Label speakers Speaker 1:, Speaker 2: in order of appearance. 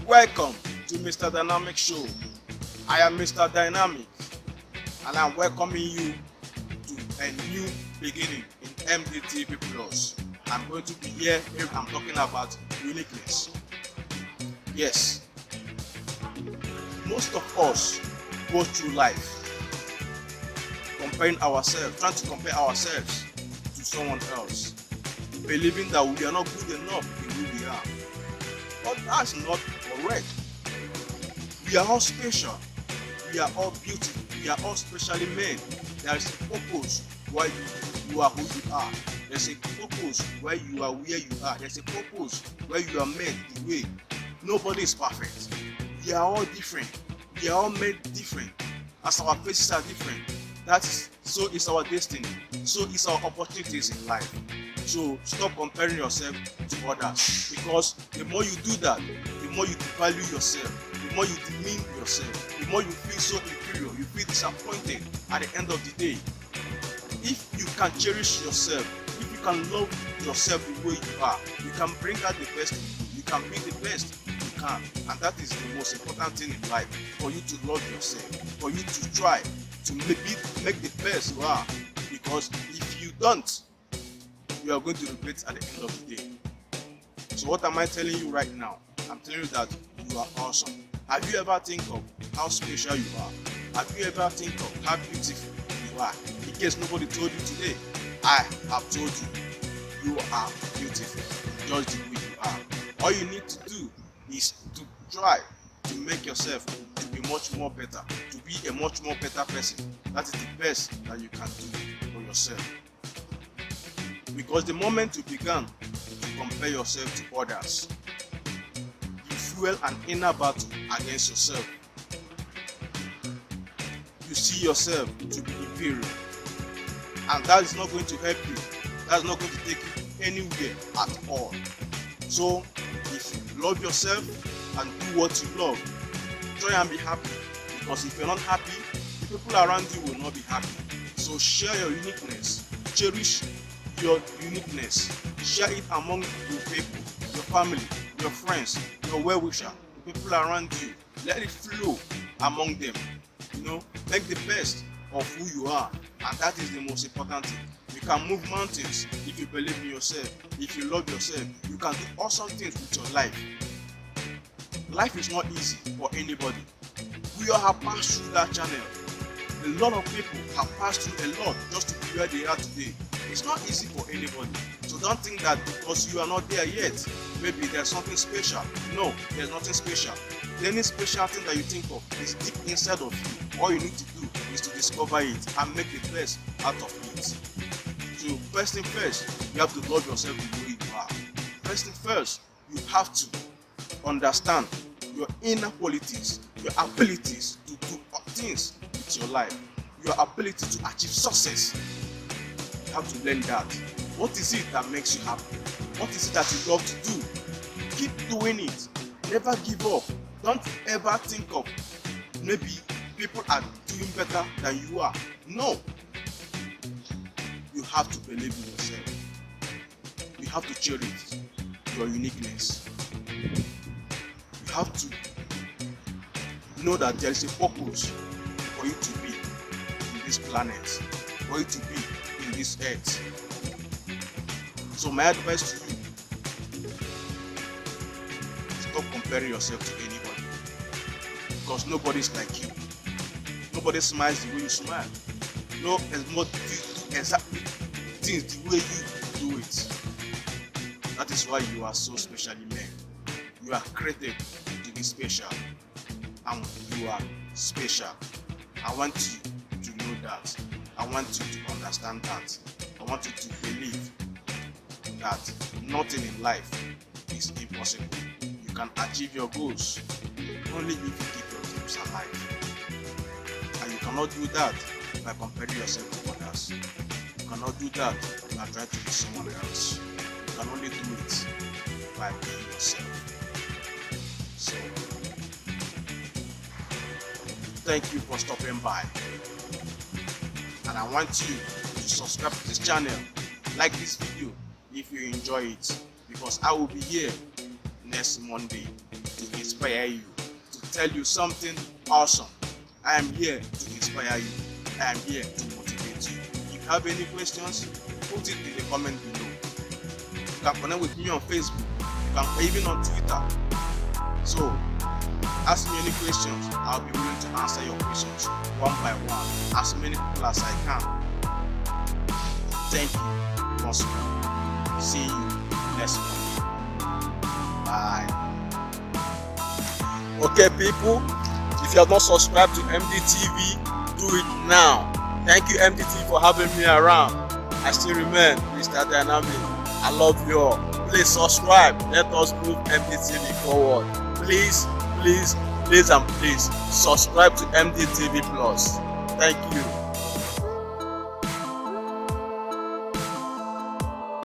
Speaker 1: Welcome to Mr. Dynamic Show. I am Mr. Dynamic and I'm welcoming you to a new beginning in MDTV Plus. I'm going to be here if I'm talking about uniqueness. Yes, most of us go through life comparing ourselves, trying to compare ourselves to someone else, believing that we are not good enough in who we are. But that's not correct. We are all special. We are all beautiful. We are all specially made. There is a purpose why you are who you are. There's a purpose why you are where you are. There's a purpose why you are made the way. Nobody is perfect. We are all different. We are all made different. As our faces are different, so is our destiny. So is our opportunities in life. So stop comparing yourself to others, because the more you do that, the more you devalue yourself, the more you demean yourself, the more you feel so inferior, you feel disappointed at the end of the day. If you can cherish yourself, if you can love yourself the way you are, you can bring out the best in you, you can be the best you can. And that is the most important thing in life, for you to love yourself, for you to try to make the best you are. Because if you don't, you are going to regret at the end of the day. So what am I telling you right now? I'm telling you that you are awesome. Have you ever think of how special you are? Have you ever think of how beautiful you are? In case nobody told you today, I have told you, you are beautiful just the way you are. All you need to do is to try to make yourself to be much more better, to be a much more better person. That is the best that you can do for yourself. Because the moment you began to compare yourself to others, you fuel an inner battle against yourself. You see yourself to be inferior, and that is not going to help you. That's not going to take you anywhere at all. So if you love yourself and do what you love, try and be happy. Because if you're not happy, the people around you will not be happy. So share your uniqueness, cherish your uniqueness, share it among your people, your family, your friends, your well-wisher, the people around you. Let it flow among them. Make the best of who you are, and that is the most important thing. You can move mountains if you believe in yourself. If you love yourself, you can do awesome things with your life. Life is not easy for anybody. We all have passed through that channel. A lot of people have passed through a lot just to be where they are today. It's not easy for anybody. So don't think that because you are not there yet, maybe there's something special. No, there's nothing special. Any special thing that you think of is deep inside of you. All you need to do is to discover it and make the best out of it. So first thing first, you have to love yourself the way you are. First thing first, you have to understand your inner qualities, your abilities to do things with your life, your ability to achieve success. You have to learn that. What is it that makes you happy? What is it that you love to do? Keep doing it. Never give up. Don't ever think of maybe people are doing better than you are. No. You have to believe in yourself. You have to cherish your uniqueness. You have to know that there is a purpose for you to be in this planet, for you to be in this earth. So my advice to you, stop comparing yourself to anybody, because nobody's like you. Nobody smiles the way you smile. Nobody do exactly things the way you do it. That is why you are so specially made. You are created to be special, and you are special. I want you to know that. I want you to understand that. I want you to believe that nothing in life is impossible. You can achieve your goals only if you keep your dreams alive. And you cannot do that by comparing yourself to others. You cannot do that by trying to be someone else. You can only do it by being yourself. So, thank you for stopping by. And I want you to subscribe to this channel, like this video if you enjoy it, because I will be here next Monday to inspire you, to tell you something awesome. I am here to inspire you. I am here to motivate you. If you have any questions, put it in the comment below. You can connect with me on Facebook. You can even on Twitter. So, ask me any questions. I'll be willing to answer your questions one by one, as many people as I can. Thank you once more. See you next one. Bye. Okay, people, if you have not subscribed to MDTV, do it now. Thank you, MDTV, for having me around. I still remain Mr. Dynamic. I love you all. Please subscribe. Let us move MDTV forward. Please, please, please, and please subscribe to MDTV Plus. Thank you.